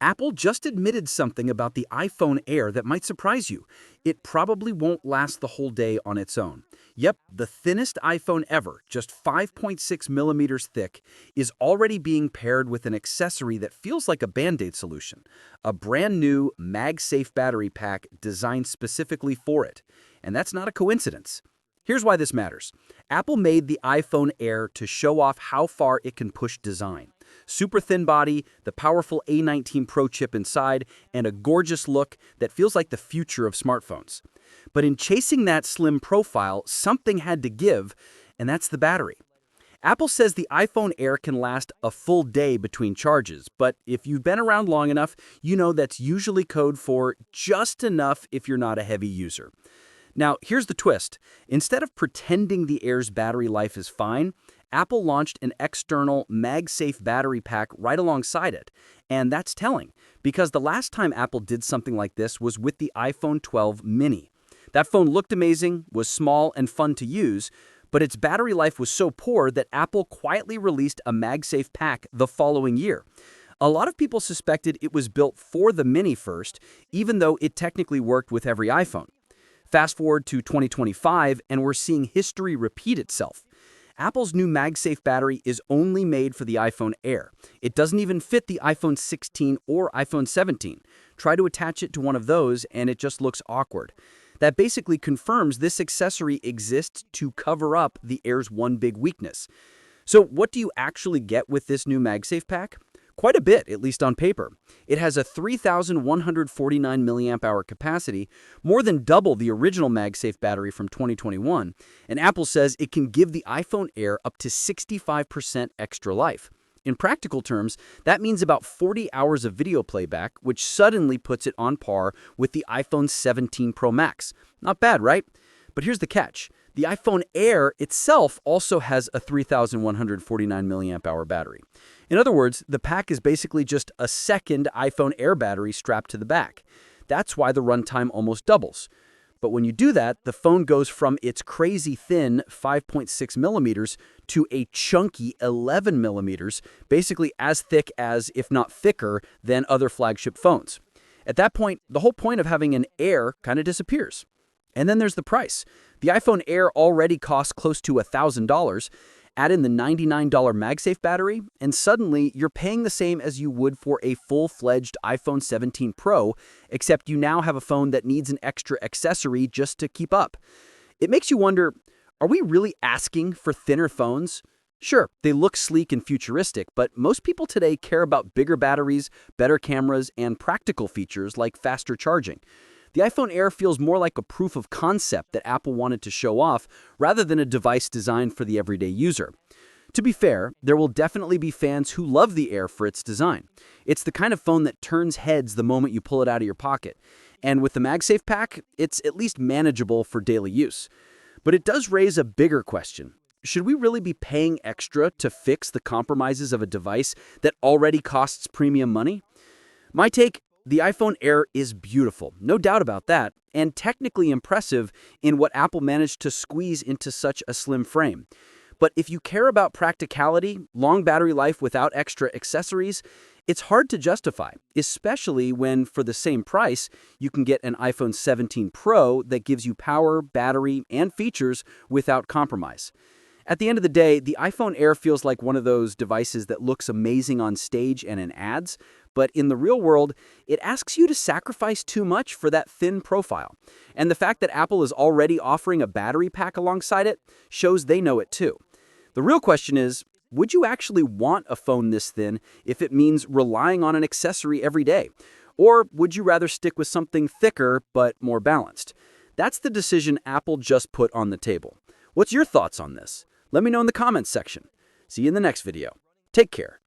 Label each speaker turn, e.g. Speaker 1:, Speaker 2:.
Speaker 1: Apple just admitted something about the iPhone Air that might surprise you. It probably won't last the whole day on its own. Yep, the thinnest iPhone ever, just 5.6 millimeters thick, is already being paired with an accessory that feels like a Band-Aid solution, a brand new MagSafe battery pack designed specifically for it. And that's not a coincidence. Here's why this matters. Apple made the iPhone Air to show off how far it can push design. Super thin body, the powerful A19 Pro chip inside, and a gorgeous look that feels like the future of smartphones. But in chasing that slim profile, something had to give, and that's the battery. Apple says the iPhone Air can last a full day between charges, but if you've been around long enough, you know that's usually code for just enough if you're not a heavy user. Now, here's the twist. Instead of pretending the Air's battery life is fine, Apple launched an external MagSafe battery pack right alongside it. And that's telling, because the last time Apple did something like this was with the iPhone 12 mini. That phone looked amazing, was small and fun to use, but its battery life was so poor that Apple quietly released a MagSafe pack the following year. A lot of people suspected it was built for the mini first, even though it technically worked with every iPhone. Fast forward to 2025, and we're seeing history repeat itself. Apple's new MagSafe battery is only made for the iPhone Air. It doesn't even fit the iPhone 16 or iPhone 17. Try to attach it to one of those, and it just looks awkward. That basically confirms this accessory exists to cover up the Air's one big weakness. So what do you actually get with this new MagSafe pack? Quite a bit, at least on paper. It has a 3,149 milliamp hour capacity, more than double the original MagSafe battery from 2021, and Apple says it can give the iPhone Air up to 65% extra life. In practical terms, that means about 40 hours of video playback, which suddenly puts it on par with the iPhone 17 Pro Max. Not bad, right? But here's the catch. The iPhone Air itself also has a 3,149 milliamp hour battery. In other words, the pack is basically just a second iPhone Air battery strapped to the back. That's why the runtime almost doubles. But when you do that, the phone goes from its crazy thin 5.6 millimeters to a chunky 11 millimeters, basically as thick as, if not thicker, than other flagship phones. At that point, the whole point of having an Air kind of disappears. And then there's the price. The iPhone Air already costs close to $1,000. Add in the $99 MagSafe battery, and suddenly you're paying the same as you would for a full-fledged iPhone 17 Pro, except you now have a phone that needs an extra accessory just to keep up. It makes you wonder, are we really asking for thinner phones? Sure, they look sleek and futuristic, but most people today care about bigger batteries, better cameras, and practical features like faster charging. The iPhone Air feels more like a proof of concept that Apple wanted to show off rather than a device designed for the everyday user. To be fair, there will definitely be fans who love the Air for its design. It's the kind of phone that turns heads the moment you pull it out of your pocket. And with the MagSafe pack, it's at least manageable for daily use. But it does raise a bigger question. Should we really be paying extra to fix the compromises of a device that already costs premium money? My take: the iPhone Air is beautiful, no doubt about that, and technically impressive in what Apple managed to squeeze into such a slim frame. But if you care about practicality, long battery life without extra accessories, it's hard to justify, especially when, for the same price, you can get an iPhone 17 Pro that gives you power, battery, and features without compromise. At the end of the day, the iPhone Air feels like one of those devices that looks amazing on stage and in ads, but in the real world, it asks you to sacrifice too much for that thin profile. And the fact that Apple is already offering a battery pack alongside it shows they know it too. The real question is, would you actually want a phone this thin if it means relying on an accessory every day? Or would you rather stick with something thicker but more balanced? That's the decision Apple just put on the table. What's your thoughts on this? Let me know in the comments section. See you in the next video. Take care.